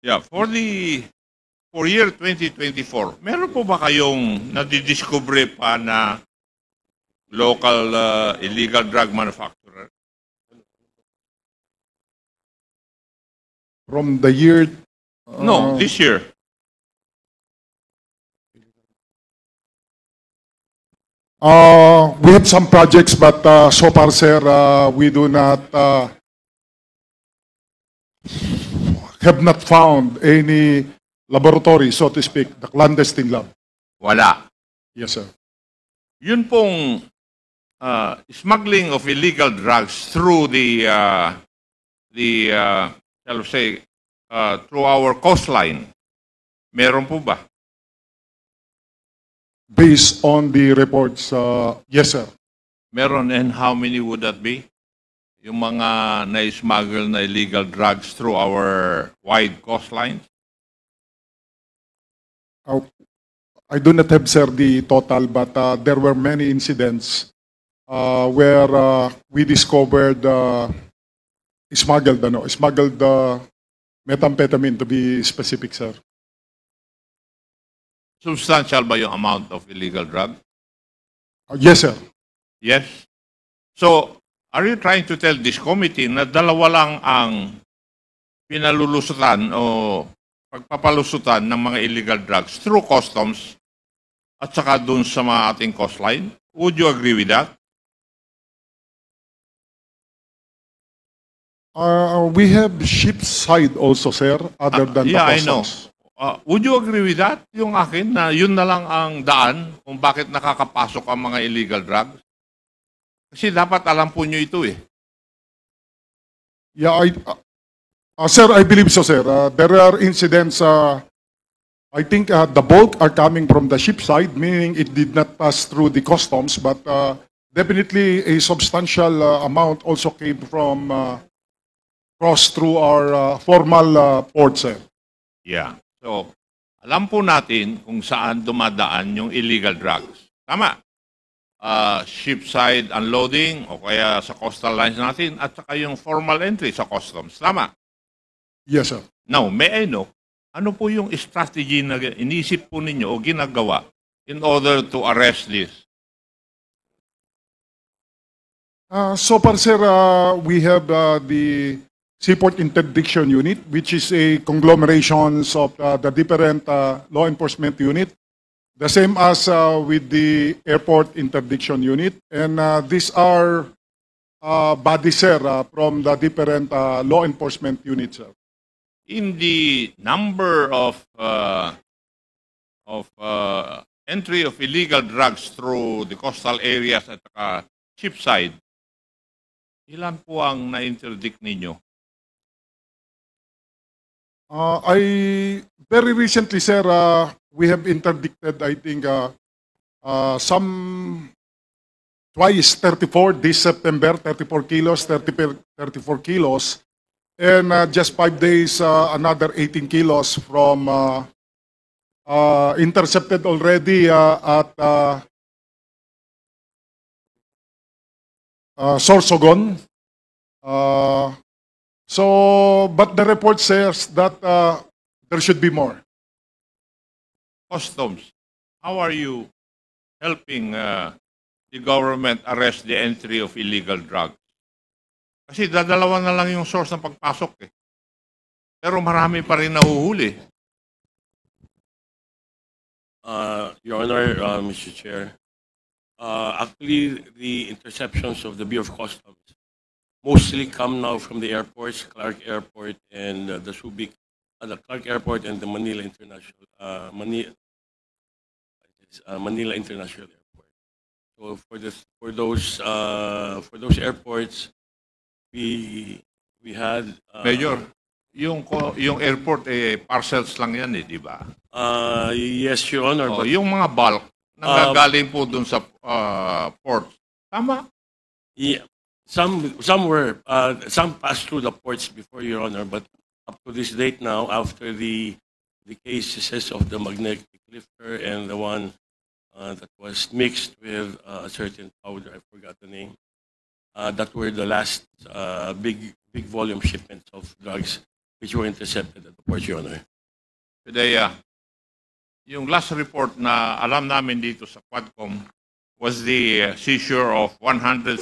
Yeah, for year 2024, meron po ba kayong nadidiscover pa na local illegal drug manufacturer? From the year... No, this year. We have some projects, but so far, sir, we do not have not found any laboratory, so to speak, the clandestine lab. Wala. Yes, sir. Yun pong smuggling of illegal drugs through shall we say, through our coastline. Meron po ba? Based on the reports, yes, sir. Meron, and how many would that be? Yung mga na-smuggle na illegal drugs through our wide coastline? I do not have, sir, the total, but there were many incidents where we discovered smuggled methamphetamine, to be specific, sir. Substantial ba yung amount of illegal drug? Yes, sir. Yes. So, are you trying to tell this committee na dalawa lang ang pinalulusutan o pagpapalusutan ng mga illegal drugs through customs at saka dun sa mga ating coastline? Would you agree with that? We have ship side also, sir, other than yeah, the I know. customs. Would you agree with that? Yung akin na yun na lang ang daan kung bakit nakakapasok ang mga illegal drugs? Kasi dapat alam po nyo ito eh. Yeah, sir, I believe so, sir. There are incidents, I think the bulk are coming from the ship side, meaning it did not pass through the customs, but definitely a substantial amount also came from cross through our formal port, sir. Yeah. So, alam po natin kung saan dumadaan yung illegal drugs. Tama. Shipside unloading o kaya sa coastal lines natin at saka yung formal entry sa customs. Tama. Yes, sir. Now, may I know, ano po yung strategy na inisip po ninyo o ginagawa in order to arrest this? So far, sir, we have the Seaport Interdiction Unit, which is a conglomeration of the different law enforcement unit, the same as with the Airport Interdiction Unit. And these are bodies, sir, from the different law enforcement units, sir. In the number of entry of illegal drugs through the coastal areas at shipside, ilan po ang na-interdict ninyo? Very recently, sir, we have interdicted, I think, some twice 34 this September, 34 kilos, 34 kilos, and just 5 days, another 18 kilos from intercepted already at Sorsogon. But the report says that there should be more. Customs, how are you helping the government arrest the entry of illegal drugs? Kasi dadalawa na lang yung source ng pagpasok eh. Pero marami pa rin nahuhuli. Your Honor, Mr. Chair, actually the interceptions of the Bureau of Customs mostly come now from the airports, Clark Airport and the Subic, the Clark Airport and the Manila International, Manila International Airport. So for those airports, we had Major, yung airport eh parcels lang yan eh, di ba? Yes, Your Honor. Oh, but yung mga bulk nanggagaling po dun sa port. Tama? yeah, some were some passed through the ports before, Your Honor, but up to this date now, after the cases of the magnetic lifter and the one that was mixed with a certain powder, I forgot the name, that were the last big volume shipments of drugs. which were intercepted at the port, Your Honor. Pidea, yung last report na alam namin dito sa Quadcom was the seizure of 115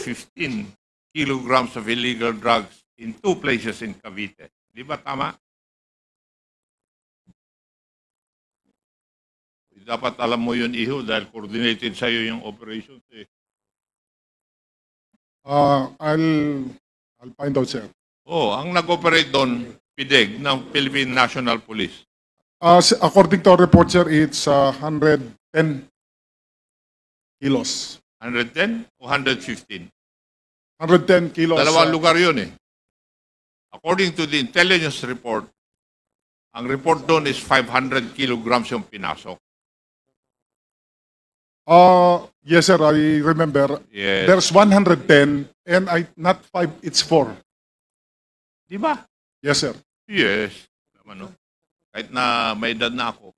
kilograms of illegal drugs in 2 places in Cavite. Di ba tama? Dapat alam mo yun, Iho, dahil coordinated sa'yo yung operations. Eh. I'll find out, sir. Oh, ang nag-operate doon, PIDEG, ng Philippine National Police. According to our report, sir, it's 110 kilos. 110 o 115? 110 kilos. Dalawang lugar yun eh. According to the intelligence report, ang report doon is 500 kilograms yung pinasok. Yes, sir, I remember. Yes. There's 110 and not 5, it's 4. Di ba? Yes, sir. Yes. Ano, kahit na may edad na ako,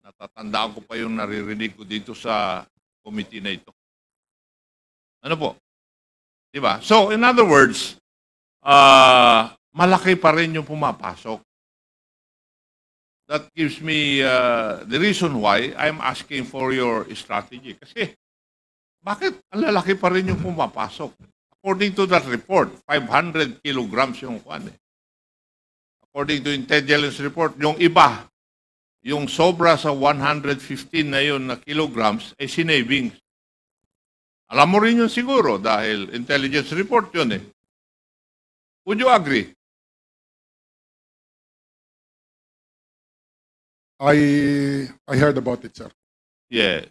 natatandaan ko pa yung naririnig ko dito sa committee na ito. Ano po? Di ba? So, in other words, malaki pa rin yung pumapasok. That gives me the reason why I'm asking for your strategy. Kasi, bakit ang lalaki pa rin yung pumapasok? According to that report, 500 kilograms yung kwan eh. According to intelligence report, yung iba, yung sobra sa 115 na yun na kilograms, ay sinavings. Alam mo rin yun siguro dahil intelligence report yun eh. Would you agree? I heard about it, sir. Yes.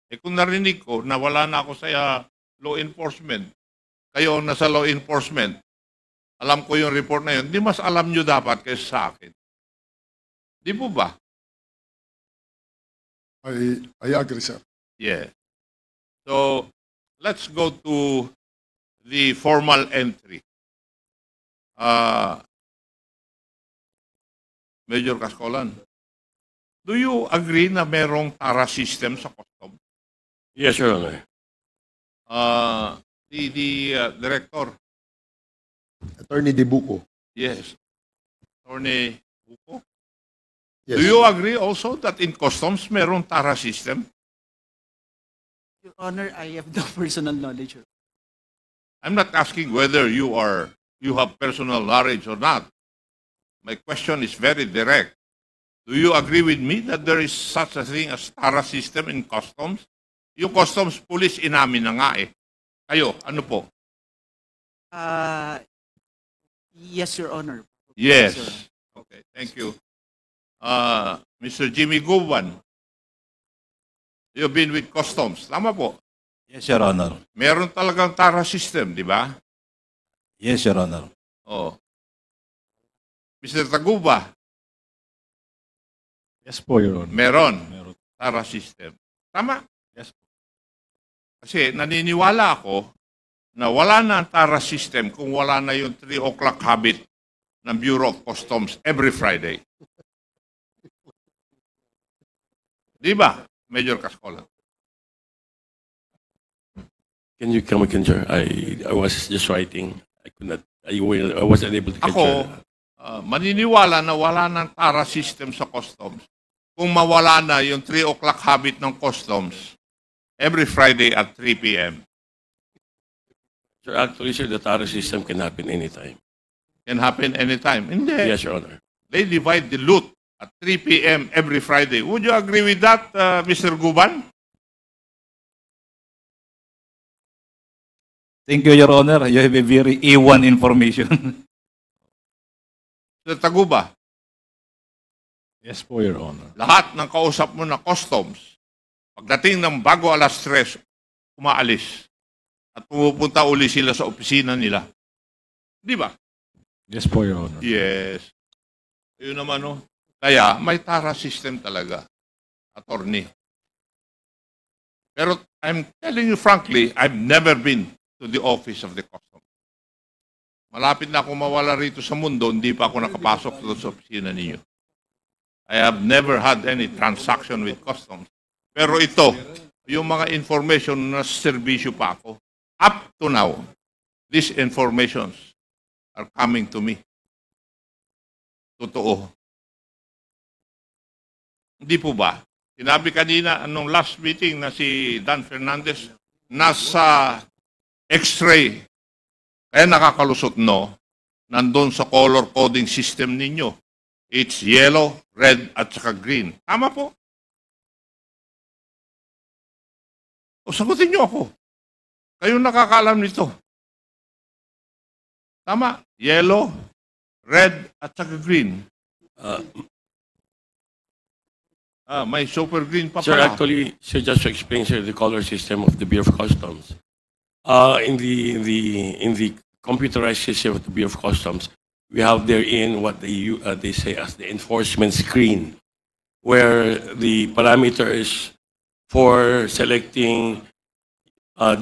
Eh kung narinig ko na wala na ako sa law enforcement, kayo ang nasa law enforcement, alam ko yung report na yun, di mas alam nyo dapat kaysa sa akin. Di po ba? I agree, sir. Yes. So, let's go to the formal entry. Major Cascolan, do you agree na merong TARA system sa custom? Yes, Your Honor. The director, Attorney Dibuco. yes. Attorney Buko, Yes. do you agree also that in customs merong TARA system? Your Honor, I have no personal knowledge. I'm not asking whether you have personal knowledge or not. My question is very direct. Do you agree with me that there is such a thing as TARA system in customs? Yung customs police inamin na nga eh. Kayo, ano po? Yes, Your Honor. Yes. Sir. Okay, thank you. Mr. Jimmy Guban, you've been with customs. Tama po. Yes, Your Honor. Meron talagang TARA system, di ba? Yes, Your Honor. Oh. Mr. Taguba, Yes po, Your Honor. meron Meron. TARA system. Tama? Yes po. Kasi naniniwala ako na wala na ang TARA system kung wala na yung 3 o'clock habit ng Bureau of Customs every Friday. Di ba, Major Cascola? Can you come again, sir? I was just writing. I wasn't able to catch Ako, maniniwala na wala ng TARA system sa customs kung mawala na yung 3 o'clock habit ng customs every Friday at 3 p.m. Sir, actually, sir, the TARA system can happen anytime. Can happen anytime. Hindi. Yes, Your Honor. They divide the loot at 3 p.m. every Friday. Would you agree with that, Mr. Guban? Thank you, Your Honor. You have a very A1 information. Mr. Taguba, Yes po, Your Honor. lahat ng kausap mo na customs, pagdating ng bago alas 3, umaalis at pumupunta uli sila sa opisina nila. Di ba? Yes po, Your Honor. Yes. Yun naman, no? Kaya, may TARA system talaga, attorney. Pero, I'm telling you frankly, I've never been to the office of the customs. Malapit na ako mawala rito sa mundo, hindi pa ako nakapasok doon sa opisina ninyo. I have never had any transaction with customs. Pero ito, yung mga information na serbisyo pa ako, up to now, these informations are coming to me. totoo. Hindi po ba? Sinabi kanina, anong last meeting na si Dan Fernandez, nasa X-ray. Kaya nakakalusot, no? Nandun sa color coding system ninyo. It's yellow, red, at saka green. Tama po. O sagutin niyo ako. Kayo nakakaalam nito. Tama. Yellow, red, at saka green. May super green pa Sir, pala. actually, sir, just to explain, sir, the color system of the Bureau of Customs. In the computerized system of the Bureau of Customs, we have therein what they say as the enforcement screen, where the parameters for selecting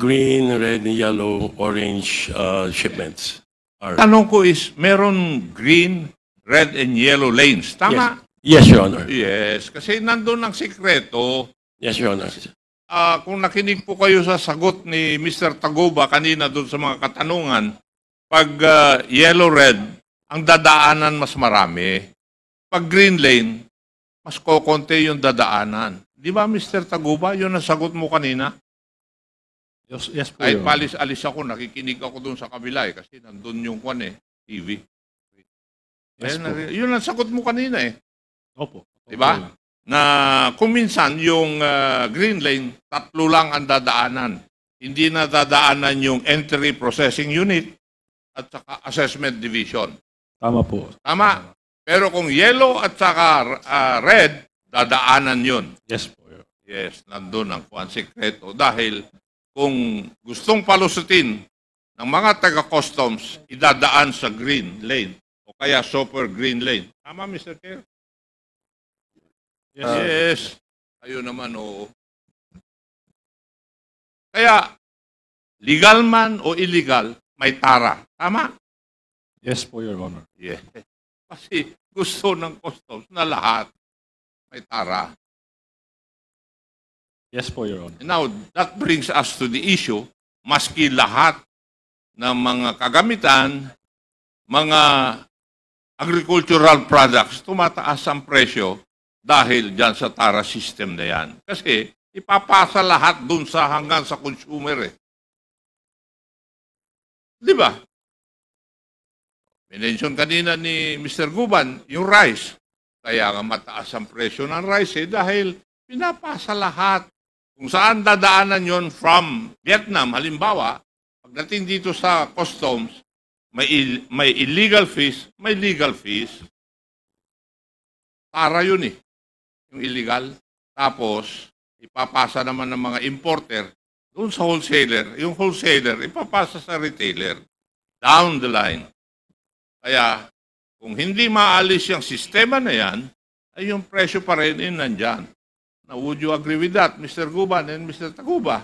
green, red, yellow, orange shipments are. Tanong ko is, meron green, red, and yellow lanes. Tama? Yes, Your Honor. Yes. Kasi nandun ang sikreto. Yes, Your Honor. Kung nakinig po kayo sa sagot ni Mr. Taguba kanina doon sa mga katanungan, pag yellow, red, ang dadaanan mas marami. Pag green lane, mas kokonti yung dadaanan. Di ba, Mr. Taguba? Yun ang sagot mo kanina. Yes po, Kahit Your Honor. palis-alis ako, nakikinig ako doon sa kabila kasi nandun yung TV. Yes po. Yun ang sagot mo kanina Opo. Di ba? Na kung minsan yung green lane, 3 lang ang dadaanan. Hindi na dadaanan yung entry processing unit at saka assessment division. Tama po. Tama? Pero kung yellow at saka red, dadaanan yun. Yes po, Your Honor. Yes, nandun ang kuwan sekreto. Dahil kung gustong palusutin ng mga taga-customs, idadaan sa green lane o kaya super green lane. Tama, Mr. Chair? Yes. Kayo naman, oo. Kaya, legal man o illegal, may tara. Tama? Yes po, Your Honor. Yes. Kasi gusto ng customs na lahat may tara. Yes po, Your Honor. Now, that brings us to the issue, maski lahat ng mga kagamitan, mga agricultural products, tumataas ang presyo dahil dyan sa tara system na yan. Kasi ipapasa lahat dun sa hanggang sa consumer Di ba? Minention kanina ni Mr. Guban, yung rice. Kaya nga mataas ang presyo ng rice dahil pinapasa lahat. Kung saan dadaanan yon from Vietnam, halimbawa, pagdating dito sa customs, may illegal fees, may legal fees. Tara yun yung illegal. Tapos, ipapasa naman ng mga importer doon sa wholesaler. Yung wholesaler, ipapasa sa retailer. Down the line. Kaya, kung hindi maalis yung sistema na yan, ay yung presyo pa rin nandyan. Now, would you agree with that, Mr. Guban and Mr. Taguba?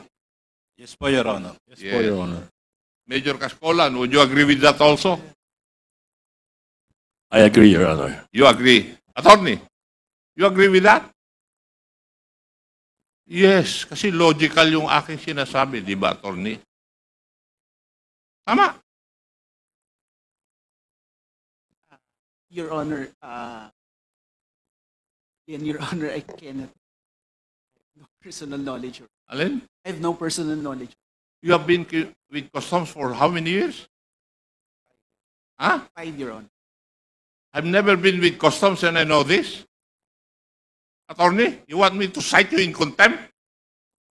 Yes po, Your Honor. Yes po, Your Honor. Major Cascolan, would you agree with that also? I agree, Your Honor. You agree. Attorney, you agree with that? Yes, kasi logical yung aking sinasabi, di ba, Attorney? Tama. Your Honor, Your Honor, I cannot. No personal knowledge. Alin? I have no personal knowledge. You have been with customs for how many years? Huh? 5, Your Honor. I've never been with customs and I know this. Attorney, you want me to cite you in contempt?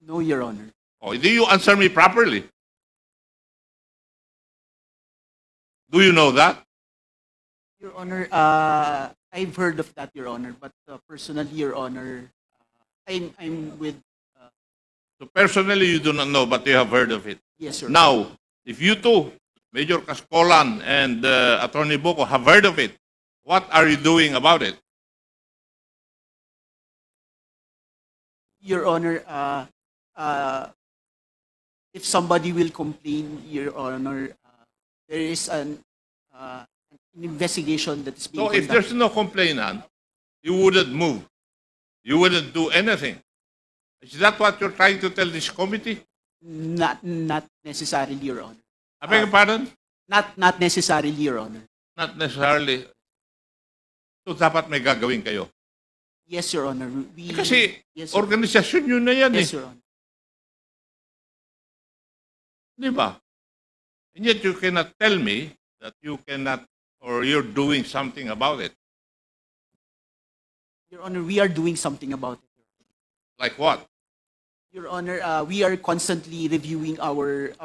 No, Your Honor. Oh, do you answer me properly? Do you know that? Your Honor, I've heard of that, Your Honor, but personally, Your Honor, I'm with, So personally, you do not know, but you have heard of it. yes, Your Honor. Now, if you two, Major Cascolan and Attorney Boko, have heard of it, what are you doing about it? Your Honor, if somebody will complain, Your Honor, there is an investigation that is being So if conducted. there's no complainant, you wouldn't move. You wouldn't do anything. Is that what you're trying to tell this committee? Not necessarily, Your Honor. I beg your pardon? Not necessarily, Your Honor. Not necessarily. So dapat may gagawin kayo. Yes, Your Honor. We, Kasi yes, Your Honor. organisasyon yun na yan Yes, eh. Your Honor. Di ba? And yet you cannot tell me that you cannot or you're doing something about it. Your Honor, we are doing something about it. Like what? Your Honor, we are constantly reviewing our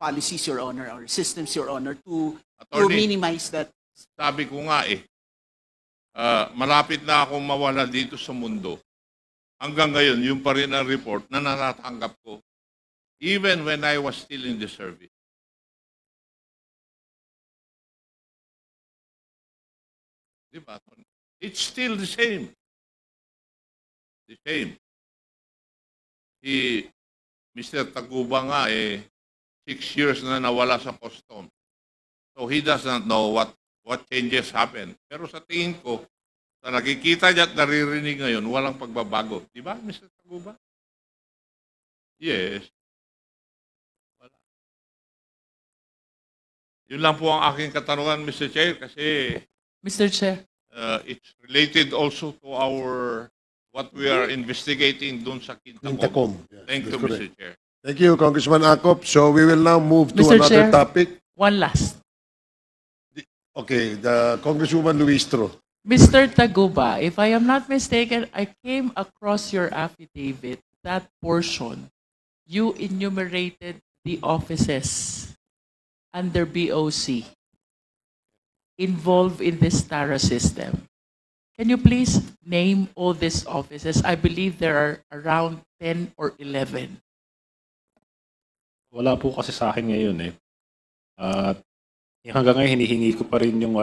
policies, Your Honor, our systems, Your Honor, to Attorney, minimize that. sabi ko nga eh, malapit na akong mawala dito sa mundo. Hanggang ngayon, yung pa rin ang report na natatanggap ko. Even when I was still in the service. Diba? It's still the same. The same. Si Mr. Taguba nga 6 years na nawala sa custom. So he does not know what changes happen. Pero sa tingin ko, sa nakikita niya at naririnig ngayon, walang pagbabago. Di ba, Mr. Taguba? Yes. Wala. Yun lang po ang aking katanungan, Mr. Chair, kasi Mr. Chair, it's related also to what we are investigating dun sa Quintacom. Quintacom. Yes, Thank you, that's correct. Mr. Chair. Thank you, Congressman Acop. So we will now move to Mr. another Chair. topic. one last. Okay, the Congresswoman Luistro. Mr. Taguba, if I am not mistaken, I came across your affidavit, that portion. You enumerated the offices under BOC involved in this TARA system. Can you please name all these offices? I believe there are around 10 or 11. Wala po kasi sa akin ngayon eh. At hanggang ngayon hinihingi ko pa rin yung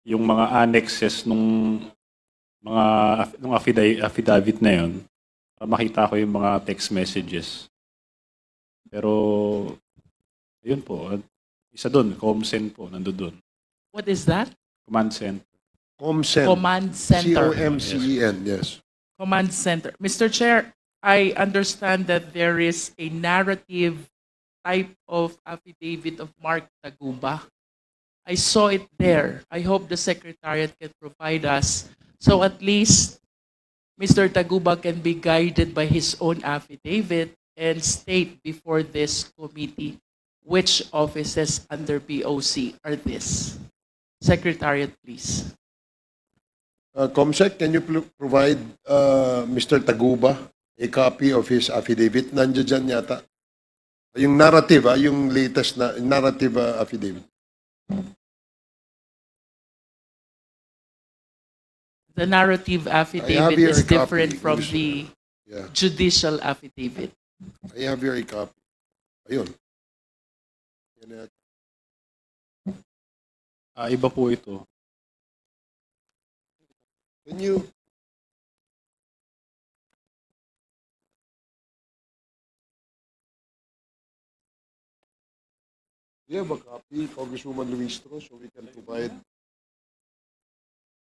yung mga annexes nung affidavit na yun para makita ko yung mga text messages. Pero yun po, isa doon, ComCen po, nandoon. What is that? Command Center. ComCen. Command Center. COMCEN, yes. Command Center. Mr. Chair, I understand that there is a narrative type of affidavit of Mark Taguba. I saw it there. I hope the Secretariat can provide us. So at least Mr. Taguba can be guided by his own affidavit and state before this committee which offices under BOC are this. Secretariat, please. ComSec, can you provide Mr. Taguba a copy of his affidavit? Nandiyan dyan yata. Yung narrative, yung latest na narrative affidavit. The narrative I affidavit have here is a copy, different from Mr. the Yeah, judicial affidavit. I have here a copy. Ayun. Yan na. Iba po ito. Can you... Do you have a copy, Congresswoman Luistro, so we can provide?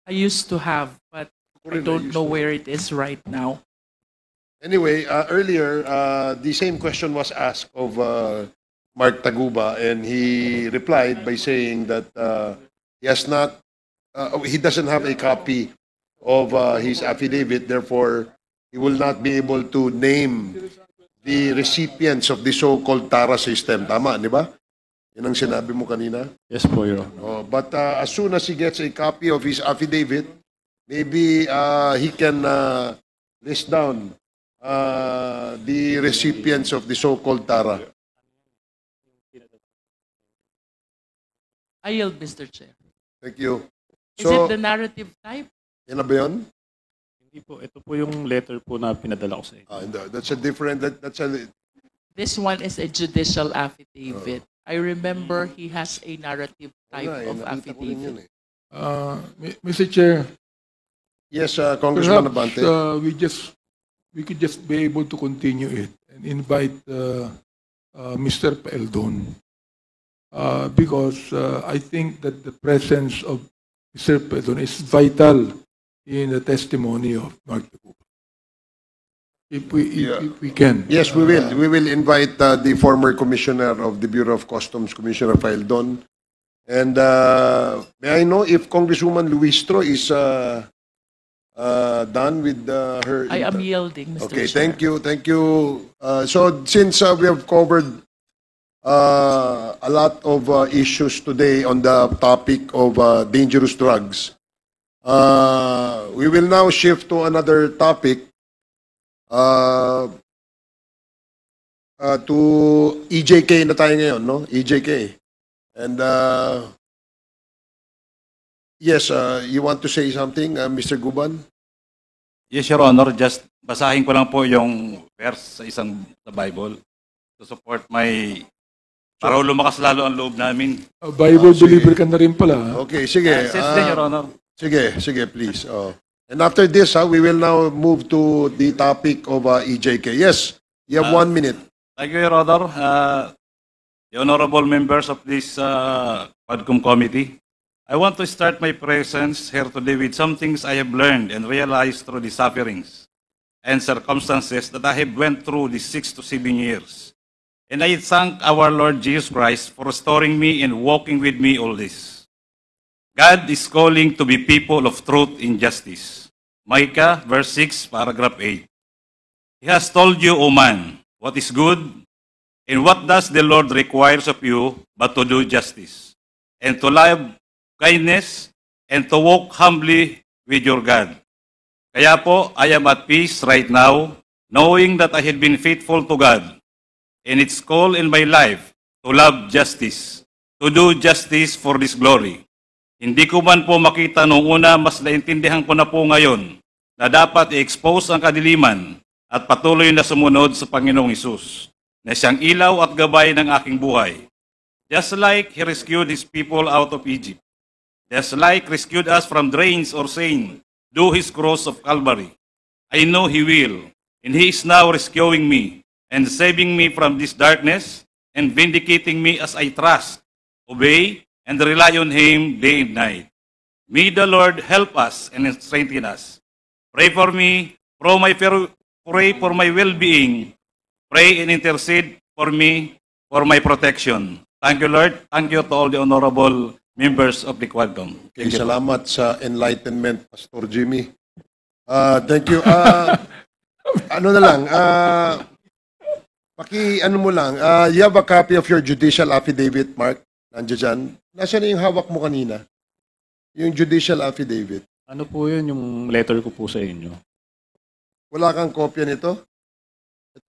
I used to have, but I don't know where it is right now. Anyway, earlier, the same question was asked of Mark Taguba, and he replied by saying that he has not, he doesn't have a copy of his affidavit, therefore, he will not be able to name the recipients of the so-called TARA system. Tama, di ba? Yan ang sinabi mo kanina. Yes po, Your Honor. Oh, but as soon as he gets a copy of his affidavit, maybe he can list down the recipients of the so-called TARA. I yield, Mr. Chair. Thank you. Is So, it the narrative type? yan na ba yun? Hindi po, ito po yung letter po na pinadala ko sa inyo. That's a different, that's a, This one is a judicial affidavit. I remember he has a narrative type of nakita ko rin yun affidavit. Mr. Chair, Yes, Congressman perhaps Abante. we could just be able to continue it and invite Mr. Paeldon because I think that the presence of Mr. Paeldon is vital in the testimony of Mark Taguba. If we can. Yes, we will. We will invite the former commissioner of the Bureau of Customs, Commissioner Paeldon, And may I know if Congresswoman Luistro is done with her? I am yielding, Mr. Okay, Chair. thank you. So since we have covered a lot of issues today on the topic of dangerous drugs, we will now shift to another topic, to EJK na tayo ngayon, no? EJK. And yes, you want to say something, Mr. Guban? Yes, Your Honor. Just basahin ko lang po yung verse sa isang sa Bible to support my... Para lumakas lalo ang loob namin. Bible sige. believer ka na rin pala. Okay, sige. Says din, Your Honor. Sige, please. And after this, we will now move to the topic of EJK. Yes, you have 1 minute. Thank you, Your Honor. The honorable members of this Quadcom committee, I want to start my presence here today with some things I have learned and realized through the sufferings and circumstances that I have went through these 6 to 7 years. And I thank our Lord Jesus Christ for restoring me and walking with me all this. God is calling to be people of truth and justice. Micah, verse 6, paragraph 8. He has told you, O man, what is good, and what does the Lord requires of you but to do justice, and to love kindness, and to walk humbly with your God. Kaya po, I am at peace right now, knowing that I have been faithful to God, and its call in my life to love justice, to do justice for this glory. Hindi ko man po makita noong una, mas naintindihan ko na po ngayon na dapat i-expose ang kadiliman at patuloy na sumunod sa Panginoong Hesus, na siyang ilaw at gabay ng aking buhay. Just like He rescued His people out of Egypt, just like rescued us from drains or saying, do His cross of Calvary, I know He will, and He is now rescuing me and saving me from this darkness and vindicating me as I trust, obey, and rely on Him day and night. May the Lord help us and strengthen us. Pray for me, pray for my well-being, pray and intercede for me, for my protection. Thank you, Lord. Thank you to all the honorable members of the Quadcom. Okay, salamat sa enlightenment, Pastor Jimmy. Thank you. Ano na lang, you have a copy of your judicial affidavit, Mark? Nandiyan dyan. Nasaan na yung hawak mo kanina? Yung judicial affidavit. Ano po yun, yung letter ko po sa inyo? Wala kang kopya nito?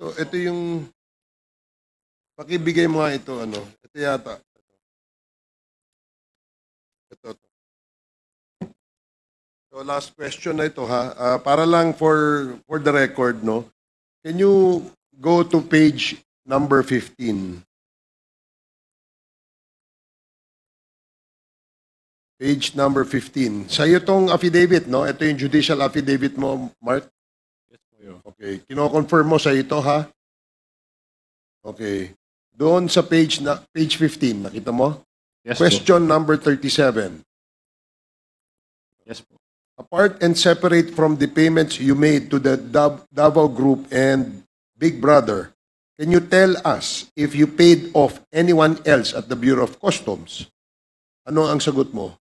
Ito yung... Pakibigay mo nga ito, ano? Ito yata. Ito. So last question na ito, ha? Para lang for the record, no? Can you go to page number 15? Page number 15. Sa'yo itong affidavit, no? Ito yung judicial affidavit mo, Mark? Yes po yun. Okay. Kino-confirm mo sa ito, ha? Okay. Doon sa page 15, nakita mo? Yes po. Question number 37. Yes po. Apart and separate from the payments you made to the Davao Group and Big Brother, can you tell us if you paid off anyone else at the Bureau of Customs? Ano ang sagot mo?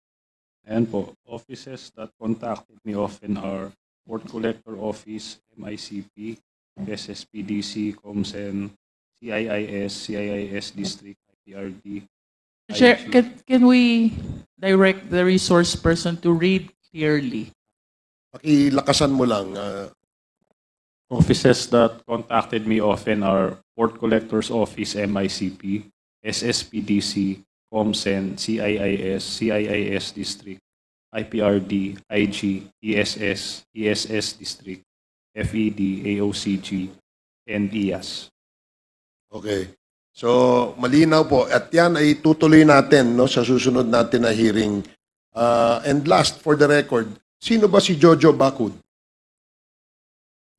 Ayan po, offices that contacted me often are Port Collector Office, MICP, SSPDC, COMSEN, CIIS District, IPRD. Chair, IG. can we direct the resource person to read clearly? Pakilakasan mo lang. Offices that contacted me often are Port Collector's Office, MICP, SSPDC, COMSEN, CIIS District, IPRD, IG, ESS District, FED, AOCG, and IAS. Okay. So, malinaw po. At yan ay tutuloy natin, no, sa susunod natin na hearing. And last, for the record, sino ba si Jojo Bacud?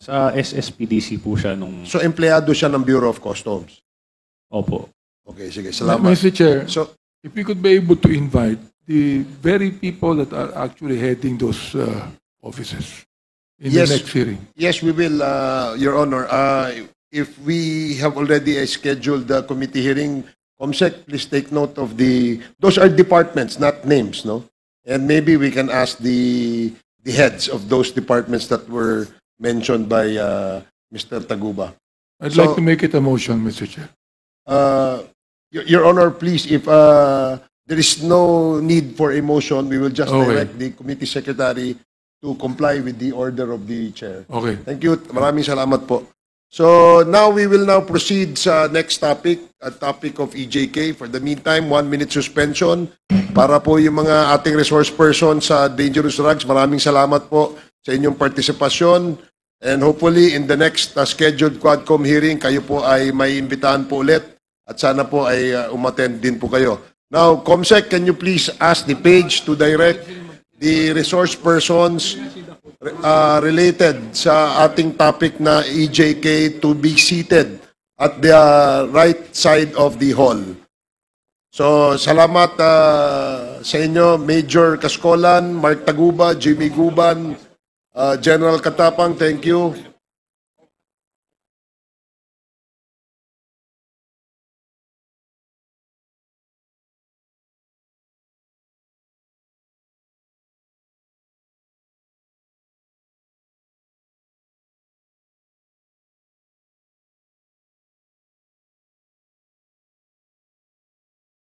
Sa SSPDC po siya nung... So, empleyado siya ng Bureau of Customs. Opo. Okay, sige. Salamat. Mr. Chair, So, if we could be able to invite the very people that are actually heading those offices in Yes. the next hearing. yes, we will, Your Honor. If we have already scheduled the committee hearing, Comsec, please take note of those are departments, not names, no? And maybe we can ask the heads of those departments that were mentioned by Mr. Taguba. I'd So- like to make it a motion, Mr. Chair. Your Honor, please, if there is no need for a motion, we will just Okay. direct the committee secretary to comply with the order of the chair. Okay. Thank you. Maraming salamat po. So now we will now proceed sa next topic, a topic of EJK. For the meantime, 1-minute suspension para po yung mga ating resource person sa dangerous drugs. Maraming salamat po sa inyong partisipasyon. And hopefully in the next scheduled Quadcom hearing, kayo po ay may imbitahan po ulit at sana po ay umattend din po kayo. Now, Comsec, can you please ask the page to direct the resource persons related sa ating topic na EJK to be seated at the right side of the hall. So, salamat sa inyo, Major Cascolan, Mark Taguba, Jimmy Guban, General Katapang, thank you.